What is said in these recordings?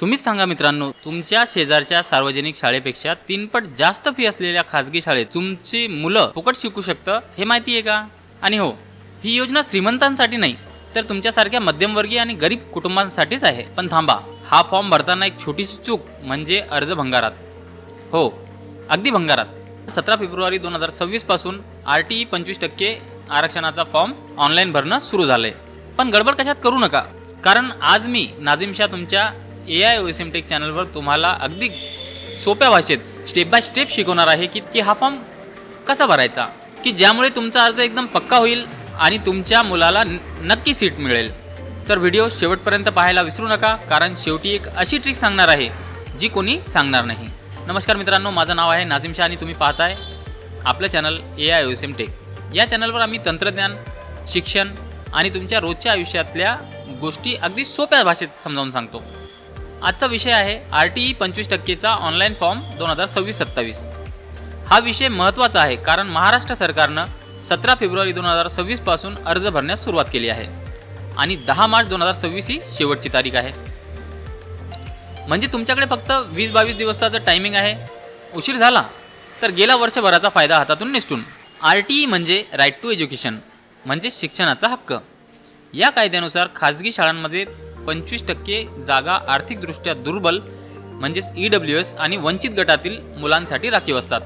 तुम्हीच सांगा मित्रांनो, तुमच्या शेजारच्या सार्वजनिक शाळेपेक्षा 3 पट जास्त फी असलेल्या खासगी शाळेत तुमची मुलं फुकट शिकू शकतं हे माहिती आहे का? आणि हो, ही योजना श्रीमंतांसाठी नाही तर तुमच्यासारख्या मध्यमवर्गीय आणि गरीब कुटुंबांसाठीच आहे. पण थांबा, हा फॉर्म भरताना एक छोटीशी चूक म्हणजे अर्ज भंगारात. हो, अगदी भंगारात. 17 फेब्रुवारी 2026 पासून RTE 25% आरक्षणाचा फॉर्म ऑनलाईन भरणं सुरू झालंय. पण गडबड कशात करू नका, कारण आज मी नाझिम शाह तुमच्या AIOSM टेक चॅनलवर तुम्हाला अगदी सोप्या भाषेत स्टेप बाय स्टेप शिकवणार आहे की हा फॉर्म कसा भरायचा, की ज्यामुळे तुमचा अर्ज एकदम पक्का होईल आणि तुमच्या मुलाला नक्की सीट मिळेल. तर व्हिडिओ शेवटपर्यंत पाहायला विसरू नका, कारण शेवटी एक अशी ट्रिक सांगणार आहे जी कोणी सांगणार नाही. नमस्कार मित्रांनो, माझं नाव आहे नाझिम शाह आणि तुम्ही पाहताय आपलं चॅनल AIOSM टेक. या चॅनलवर आम्ही तंत्रज्ञान, शिक्षण आणि तुमच्या रोजच्या आयुष्यातल्या गोष्टी अगदी सोप्या भाषेत समजावून सांगतो. आजचा विषय आहे RTE 25%चा ऑनलाईन फॉर्म 2026-27. हा विषय महत्त्वाचा आहे कारण महाराष्ट्र सरकारनं 17 फेब्रुवारी 2026 पासून अर्ज भरण्यास सुरुवात केली आहे आणि 10 मार्च 2026 ही शेवटची तारीख आहे. म्हणजे तुमच्याकडे फक्त 20-22 दिवसाचं टायमिंग आहे. उशीर झाला तर गेला वर्षभराचा फायदा हातातून निसटून. RTE म्हणजे राईट टू एज्युकेशन, म्हणजे शिक्षणाचा हक्क. या कायद्यानुसार खाजगी शाळांमध्ये 25% जागा आर्थिकदृष्ट्या दुर्बल म्हणजेच EWS आणि वंचित गटातील मुलांसाठी राखीव असतात.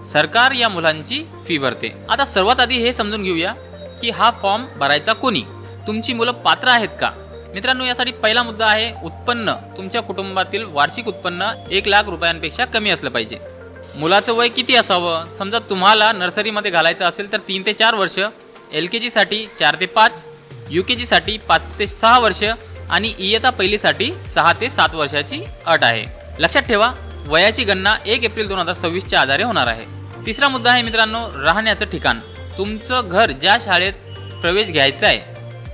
सरकार या मुलांची फी भरते. आता सर्वात आधी हे समजून घेऊया की हा फॉर्म भरायचा कोणी, तुमची मुलं पात्र आहेत का? मित्रांनो, यासाठी पहिला मुद्दा आहे उत्पन्न. तुमच्या कुटुंबातील वार्षिक उत्पन्न 1 लाख रुपयांपेक्षा कमी असलं पाहिजे. मुलाचं वय किती असावं? समजा तुम्हाला नर्सरीमध्ये घालायचं असेल तर 3 ते 4 वर्ष, LKG साठी 4 ते 5, UKG साठी 5 ते 6 वर्ष आणि इयत्ता पहिलीसाठी 6 ते 7 वर्षाची अट आहे. लक्षात ठेवा, वयाची गणना 1 एप्रिल 2026च्या आधारे होणार आहे. तिसरा मुद्दा आहे मित्रांनो, राहण्याचं ठिकाण. तुमचं घर ज्या शाळेत प्रवेश घ्यायचा आहे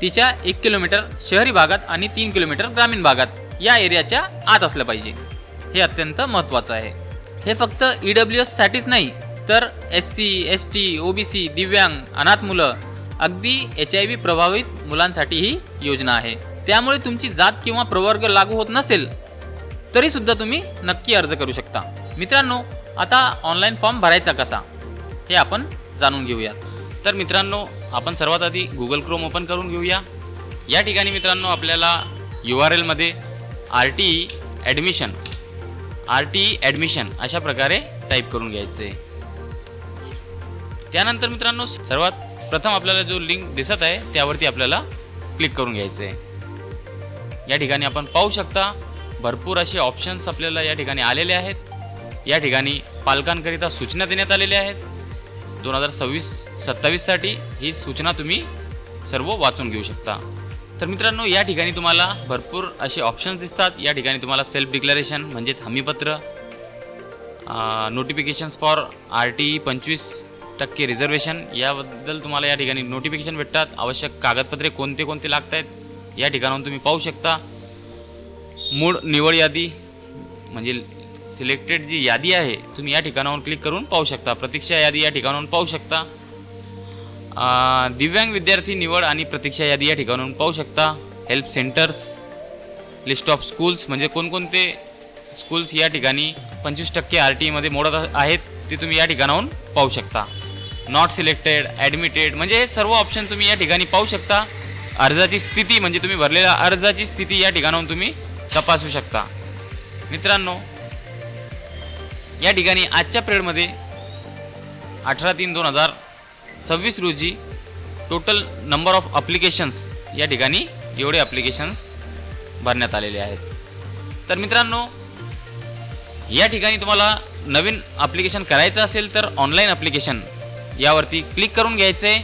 तिच्या 1 किलोमीटर शहरी भागात आणि 3 किलोमीटर ग्रामीण भागात या एरियाच्या आत असलं पाहिजे. हे अत्यंत महत्त्वाचं आहे. हे फक्त EWS साठीच नाही तर SC, ST, OBC, दिव्यांग, अनाथ मुलं, अगदी HIV प्रभावित मुलांसाठी ही योजना आहे. त्यामुळे तुमची जात किंवा प्रवर्ग लागू होत नसेल तरी सुद्धा तुम्ही नक्की अर्ज करू शकता. मित्रांनो, आता ऑनलाईन फॉर्म भरायचा कसा हे आपण जाणून घेऊया. तर मित्रांनो, आपण सर्वात आधी Google Chrome ओपन करून घेऊया. या ठिकाणी मित्रांनो आपल्याला URL मध्ये RTE ॲडमिशन अशा प्रकारे टाईप करून घ्यायचं आहे. त्यानंतर मित्रांनो सर्वात प्रथम आपल्याला जो लिंक दिसत आहे त्यावरती आपल्याला क्लिक करून घ्यायचं आहे. या ठिकाणी आपण पाहू शकता भरपूर असे ऑप्शन्स आपल्याला या ठिकाणी आलेले आहेत. या ठिकाणी पालकांकरिता सूचना देण्यात आलेल्या आहेत. 2026-27 साठी ही सूचना तुम्ही सर्व वाचून घेऊ शकता. तर मित्रांनो, या ठिकाणी तुम्हाला भरपूर असे ऑप्शन्स दिसतात. या ठिकाणी तुम्हाला सेल्फ डिक्लेरेशन म्हणजेच हमीपत्र, नोटिफिकेशन्स फॉर RTE 25% रिझर्वेशन याबद्दल तुम्हाला या ठिकाणी नोटिफिकेशन भेटतात. आवश्यक कागदपत्रे कोणते कोणते लागत आहेत या ठिकाणाहून तुम्ही पाहू शकता. मूळ निवड यादी म्हणजे सिलेक्टेड जी यादी आहे तुम्ही या ठिकाणाहून क्लिक करून पाहू शकता. प्रतीक्षा यादी या ठिकाणाहून पाहू शकता. दिव्यांग विद्यार्थी निवड आणि प्रतीक्षा यादी या ठिकाणाहून पाहू शकता. Help centres, list of schools म्हणजे कोणकोणते स्कूल्स या ठिकाणी 25% RTE मध्ये मोडत आहेत ते तुम्ही या ठिकाणाहून पाहू शकता. नॉट सिलेक्टेड, ॲडमिटेड म्हणजे हे सर्व ऑप्शन तुम्ही या ठिकाणी पाहू शकता. अर्जाची स्थिती म्हणजे तुम्ही भरलेल्या अर्जाची स्थिती या ठिकाणाहून तुम्ही तपासू शकता. मित्रांनो, या ठिकाणी आजच्या पिरियडमध्ये 18/3/2026 रोजी टोटल नंबर ऑफ ॲप्लिकेशन्स या ठिकाणी एवढे ॲप्लिकेशन्स भरण्यात आलेले आहेत. तर मित्रांनो, या ठिकाणी तुम्हाला नवीन ॲप्लिकेशन करायचं असेल तर ऑनलाईन ॲप्लिकेशन यावरती क्लिक करून घ्यायचं आहे.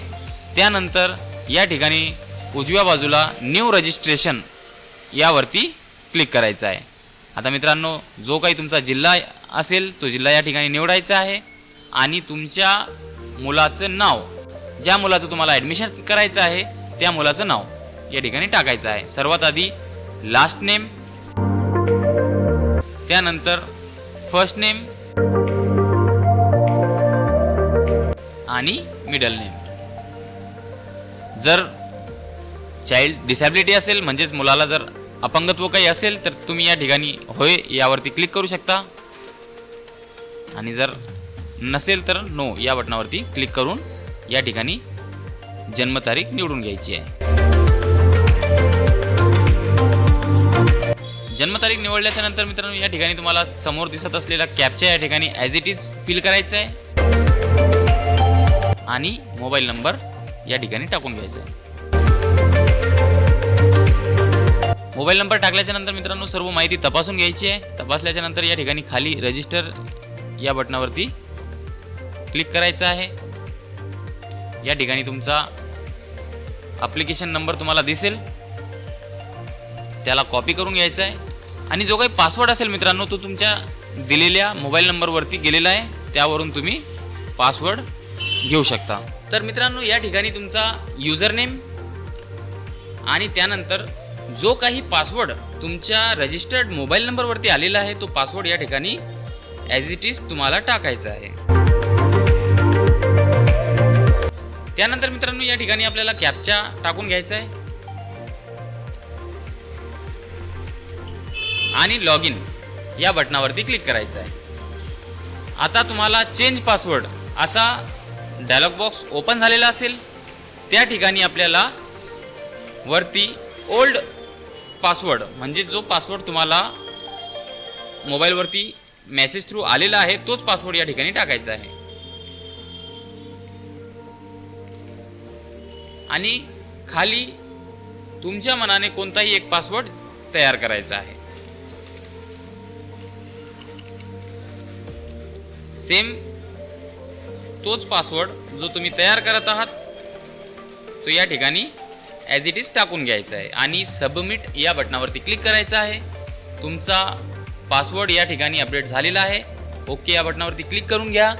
त्यानंतर या ठिकाणी उजव्या बाजूला न्यू रजिस्ट्रेशन यावरती क्लिक करायचं आहे. आता मित्रांनो, जो काही तुमचा जिल्हा असेल तो जिल्हा या ठिकाणी निवडायचा आहे आणि तुमच्या मुलाचं नाव, ज्या मुलाचं तुम्हाला ॲडमिशन करायचं आहे त्या मुलाचं नाव या ठिकाणी टाकायचं आहे. सर्वात आधी लास्ट नेम, त्यानंतर फर्स्ट नेम आणि मिडल नेम. जर चाइल्ड डिसॅबिलिटी असेल म्हणजेच मुलाला जर अपंगत्व काही असेल तर तुम्ही या ठिकाणी होय यावरती क्लिक करू शकता, आणि जर नसेल तर नो या बटनावरती क्लिक करून या ठिकाणी जन्मतारीख निवडून घ्यायची आहे. जन्मतारीख निवडल्याच्या नंतर मित्रांनो या ठिकाणी तुम्हाला समोर दिसत असलेला कॅप्चा या ठिकाणी ॲज इट इज फिल करायचा आहे आणि मोबाईल नंबर या ठिकाणी टाकून घ्यायचा आहे. मोबाईल नंबर टाकल्याच्या नंतर मित्रांनो सर्व माहिती तपासून घ्यायची आहे. तपासल्याच्या नंतर या ठिकाणी खाली रजिस्टर या बटनावरती क्लिक करायचं आहे. या ठिकाणी तुमचा ॲप्लिकेशन नंबर तुम्हाला दिसेल, त्याला कॉपी करून घ्यायचा आहे आणि जो काही पासवर्ड असेल मित्रांनो तो तुमच्या दिलेल्या मोबाईल नंबरवरती गेलेला आहे, त्यावरून तुम्ही पासवर्ड घेऊ शकता. तर मित्रांनो या ठिकाणी तुमचा युजर नेम आणि त्यानंतर जो काही पासवर्ड तुमच्या रजिस्टर्ड मोबाईल नंबरवरती आलेला आहे तो पासवर्ड या ठिकाणी ॲज इट इज तुम्हाला टाकायचा आहे. त्यानंतर मित्रांनो या ठिकाणी आपल्याला कॅप्चा टाकून घ्यायचा आहे आणि लॉग इन या बटनावरती क्लिक करायचं आहे. आता तुम्हाला चेंज पासवर्ड असा डायलॉग बॉक्स ओपन झालेला असेल. त्या ठिकाणी आपल्याला वरती ओल्ड पासवर्ड म्हणजे जो पासवर्ड तुम्हाला मोबाईलवरती मेसेज थ्रू आलेला आहे तोच पासवर्ड या ठिकाणी टाकायचा आहे आणि खाली तुमच्या मनाने कोणताही एक पासवर्ड तयार करायचा आहे. सेम तोच पासवर्ड जो तुम्ही तयार करत आहात तो या ठिकाणी ॲज इट इज टाकून घ्यायचा आहे आणि सबमिट या बटनावरती क्लिक करायचं आहे. तुमचा पासवर्ड या ठिकाणी अपडेट झालेला आहे. ओके या बटनावरती क्लिक करून घ्या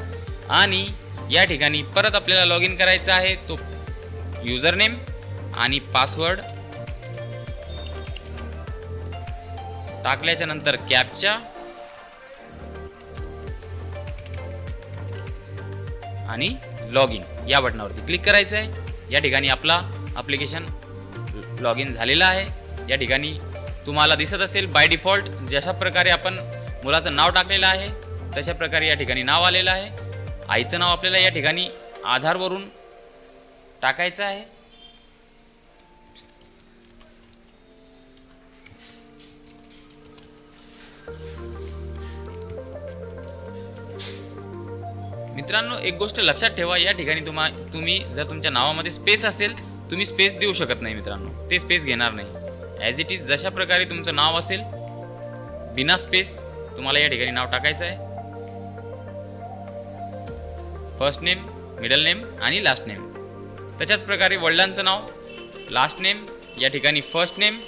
आणि या ठिकाणी परत आपल्याला लॉग इन करायचा आहे. तो युजर नेम आणि पासवर्ड टाकल्याच्या नंतर कॅप्चा आणि लॉग इन या बटनावरती क्लिक करायचं आहे. या ठिकाणी आपला ॲप्लिकेशन लॉग इन झालेला आहे. या ठिकाणी तुम्हाला दिसत असेल बाय डिफॉल्ट जशा प्रकारे आपण मुलाचं नाव टाकलेलं आहे तशा प्रकारे या ठिकाणी नाव आलेलं आहे. आईचं नाव आपल्याला या ठिकाणी आधारवरून टाकायचं आहे. मित्रांनो एक गोष्ट लक्षात ठेवा, या ठिकाणी तुम्ही जर तुमच्या नावामध्ये स्पेस असेल तुम्ही स्पेस देऊ शकत नाही मित्रांनो, ते स्पेस घेणार नाही. ॲज इट इज जशा प्रकारे तुमचं नाव असेल बिना स्पेस तुम्हाला या ठिकाणी नाव टाकायचं आहे. फर्स्ट नेम, मिडल नेम आणि लास्ट नेम. तशाच प्रकारे वडिलांचं नाव, लास्ट नेम या ठिकाणी फर्स्ट नेम,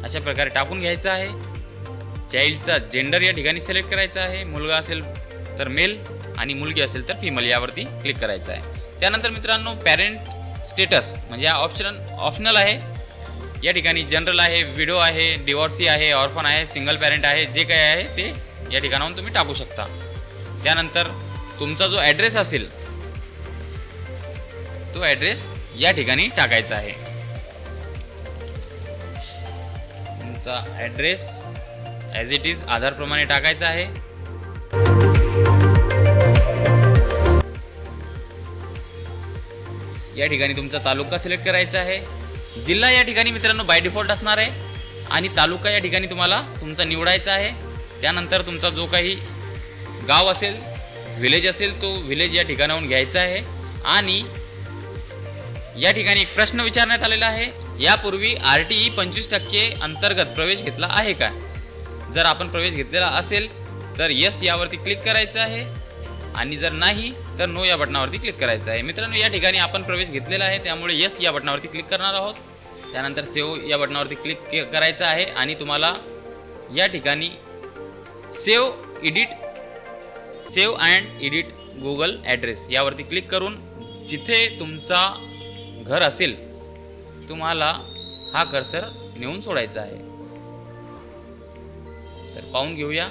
अशा प्रकारे टाकून घ्यायचं आहे. चाइल्डचा जेंडर या ठिकाणी सिलेक्ट करायचा आहे. मुलगा असेल तर मेल आणि मुलगी असेल तर फिमेल यावरती क्लिक करायचं आहे. त्यानंतर मित्रांनो पॅरेंट स्टेटस म्हणजे हा ऑप्शनल आहे. या ठिकाणी जनरल आहे, विडो आहे, डिवॉर्सी आहे, ऑर्फन आहे, सिंगल पॅरेंट आहे, जे काही आहे ते या ठिकाणाहून तुम्ही टाकू शकता. त्यानंतर तुमचा जो ॲड्रेस असेल तो ॲड्रेस या ठिकाणी टाकायचा आहे. तुमचा ॲड्रेस ॲज इट इज आधारप्रमाणे टाकायचा आहे. या ठिकाणी तुमचा तालुका सिलेक्ट करायचा आहे. जिल्हा या ठिकाणी मित्रांनो बाय डिफॉल्ट असणार आहे आणि तालुका या ठिकाणी तुम्हाला तुमचा निवडायचा आहे. त्यानंतर तुमचा जो काही गाव असेल, विलेज असेल तो विलेज या ठिकाणाहून घ्यायचा आहे. आणि या ठिकाणी एक प्रश्न विचारण्यात आलेला आहे, यापूर्वी RTE 25% अंतर्गत प्रवेश घेतला आहे का? जर आपण प्रवेश घेतलेला असेल तर यस यावरती क्लिक करायचं आहे आणि जर नाही तर नो या बटनावरती क्लिक करायचं आहे. मित्रांनो या ठिकाणी आपण प्रवेश घेतलेला आहे त्यामुळे यस या बटनावरती क्लिक करणार आहोत. त्यानंतर सेव्ह या बटनावरती क्लिक करायचं आहे आणि तुम्हाला या ठिकाणी save and edit Google address यावरती क्लिक करून जिथे तुमचा घर असेल तुम्हाला हा कर्सर नेऊन सोडायचा आहे. तर पाहून घेऊया.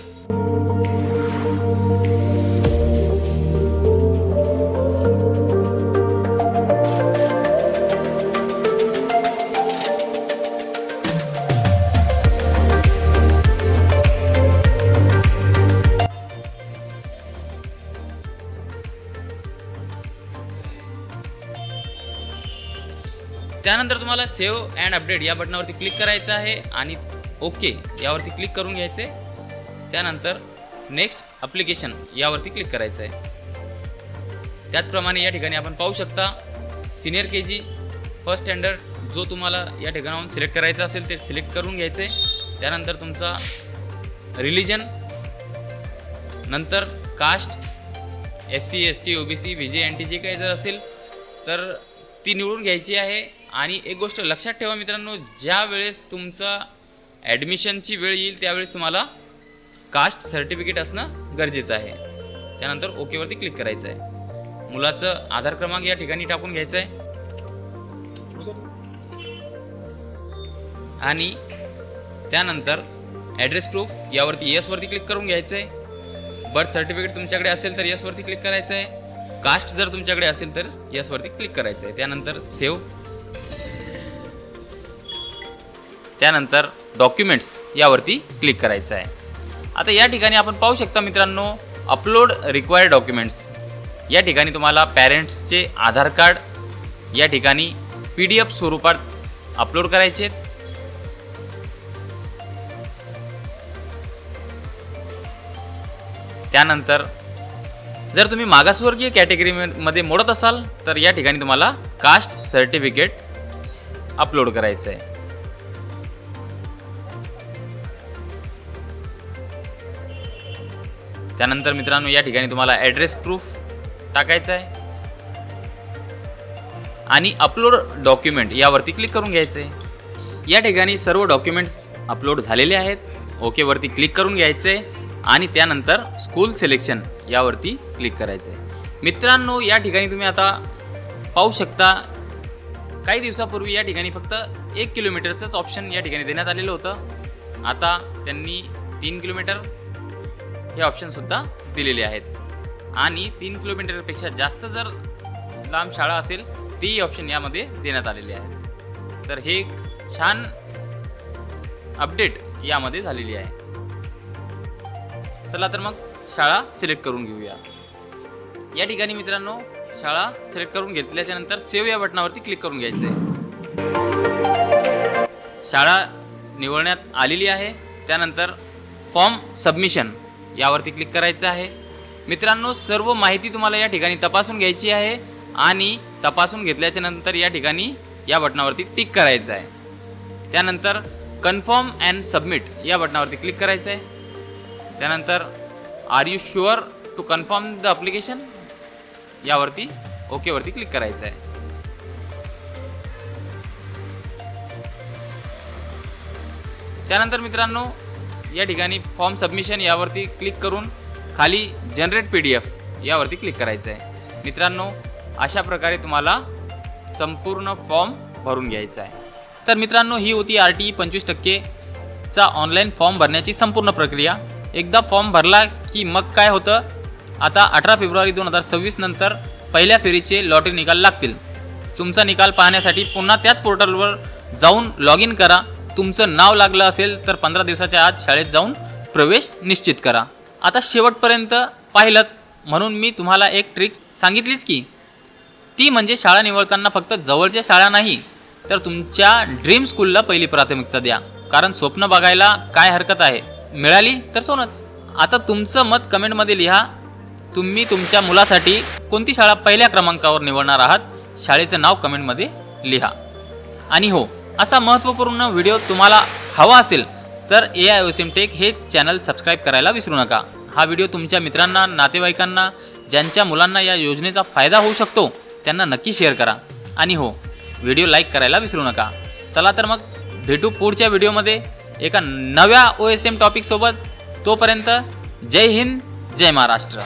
त्यानंतर तुम्हाला सेव्ह अँड अपडेट या बटनावरती क्लिक करायचं आहे आणि ओके यावरती क्लिक करून घ्यायचे. त्यानंतर नेक्स्ट ॲप्लिकेशन यावरती क्लिक करायचं आहे. त्याचप्रमाणे या ठिकाणी आपण पाहू शकता सिनियर KG फर्स्ट स्टँडर्ड जो तुम्हाला या ठिकाणाहून सिलेक्ट करायचा असेल ते सिलेक्ट करून घ्यायचे. त्यानंतर तुमचा रिलिजन, नंतर caste, SC ST OBC VJ NT जे काही जर असेल तर ती निवडून घ्यायची आहे. आणि एक गोष्ट लक्षात ठेवा मित्रांनो, ज्या वेळेस तुमचा ॲडमिशनची वेळ येईल त्यावेळेस तुम्हाला कास्ट सर्टिफिकेट असणं गरजेचं आहे. त्यानंतर ओकेवरती क्लिक करायचं आहे. मुलाचं आधार क्रमांक या ठिकाणी टाकून घ्यायचं आहे आणि त्यानंतर ॲड्रेस प्रूफ यावरती येसवरती क्लिक करून घ्यायचं आहे. बर्थ सर्टिफिकेट तुमच्याकडे असेल तर येसवरती क्लिक करायचं आहे. कास्ट जर तुमच्याकडे असेल तर येसवरती क्लिक करायचं आहे. त्यानंतर सेव्ह, त्यानंतर डॉक्युमेंट्स यावरती क्लिक करायचं आहे. आता या ठिकाणी आपण पाहू शकता मित्रांनो, अपलोड रिक्वायर्ड डॉक्युमेंट्स या ठिकाणी तुम्हाला पॅरेंट्सचे आधार कार्ड या ठिकाणी PDF स्वरूपात अपलोड करायचे आहेत. त्यानंतर जर तुम्ही मागासवर्गीय कॅटेगरीमध्ये मोडत असाल तर या ठिकाणी तुम्हाला कास्ट सर्टिफिकेट अपलोड करायचं आहे. त्यानंतर मित्रांनो या ठिकाणी तुम्हाला ॲड्रेस प्रूफ टाकायचं आहे आणि अपलोड डॉक्युमेंट यावरती क्लिक करून घ्यायचं आहे. या ठिकाणी सर्व डॉक्युमेंट्स अपलोड झालेले आहेत. ओकेवरती क्लिक करून घ्यायचं आहे आणि त्यानंतर स्कूल सिलेक्शन यावरती क्लिक करायचं आहे. मित्रांनो या ठिकाणी तुम्ही आता पाहू शकता, काही दिवसापूर्वी या ठिकाणी फक्त 1 किलोमीटरचंच ऑप्शन या ठिकाणी देण्यात आलेलं होतं. आता त्यांनी 3 किलोमीटर हे ऑप्शनसुद्धा दिलेले आहेत आणि 3 किलोमीटरपेक्षा जास्त जर लांब शाळा असेल ती ऑप्शन यामध्ये देण्यात आलेली आहे. तर हे एक छान अपडेट यामध्ये झालेली आहे. चला तर मग शाळा सिलेक्ट करून घेऊया. या ठिकाणी मित्रांनो शाळा सिलेक्ट करून घेतल्याच्या नंतर सेव्ह या बटनावरती क्लिक करून घ्यायचं आहे. शाळा निवडण्यात आलेली आहे. त्यानंतर फॉर्म सबमिशन यावरती क्लिक करायचं आहे. मित्रांनो सर्व माहिती तुम्हाला या ठिकाणी तपासून घ्यायची आहे आणि तपासून घेतल्याच्या नंतर या ठिकाणी या बटनावरती टिक करायचं आहे. त्यानंतर कन्फर्म अँड सबमिट या बटनावरती क्लिक करायचं आहे. त्यानंतर are you sure to confirm the application यावरती ओकेवरती क्लिक करायचं आहे. त्यानंतर मित्रांनो या ठिकाणी फॉर्म सबमिशन यावरती क्लिक करून खाली जनरेट PDF यावरती क्लिक करायचं आहे. मित्रांनो अशा प्रकारे तुम्हाला संपूर्ण फॉर्म भरून घ्यायचा आहे. तर मित्रांनो ही होती RTE 25% ऑनलाईन फॉर्म भरण्याची संपूर्ण प्रक्रिया. एकदा फॉर्म भरला की मग काय होतं, आता 18 फेब्रुवारी 2026 नंतर पहिल्या फेरीचे लॉटरी निकाल लागतील. तुमचा निकाल पाहण्यासाठी पुन्हा त्याच पोर्टलवर जाऊन लॉग इन करा. तुमचं नाव लागलं असेल तर 15 दिवसाच्या आत शाळेत जाऊन प्रवेश निश्चित करा. आता शेवटपर्यंत पाहिलं म्हणून मी तुम्हाला एक ट्रिक सांगितलीच की ती म्हणजे शाळा निवडताना फक्त जवळच्या शाळा नाही तर तुमच्या ड्रीम स्कूलला पहिली प्राथमिकता द्या. कारण स्वप्न बघायला काय हरकत आहे, मिळाली तर सोनच. आता तुमचं मत कमेंटमध्ये लिहा. तुम्ही तुमच्या मुलासाठी कोणती शाळा पहिल्या क्रमांकावर निवडणार आहात, शाळेचं नाव कमेंटमध्ये लिहा. आणि हो, असा महत्त्वपूर्ण व्हिडिओ तुम्हाला हवा असेल तर AIOSM टेक हे चॅनल सबस्क्राईब करायला विसरू नका. हा व्हिडिओ तुमच्या मित्रांना, नातेवाईकांना, ज्यांच्या मुलांना या योजनेचा फायदा होऊ शकतो त्यांना नक्की शेअर करा. आणि हो, व्हिडिओ लाईक करायला विसरू नका. चला तर मग भेटू पुढच्या व्हिडिओमध्ये एका नव्या OSM टॉपिकसोबत. तोपर्यंत जय हिंद, जय महाराष्ट्र.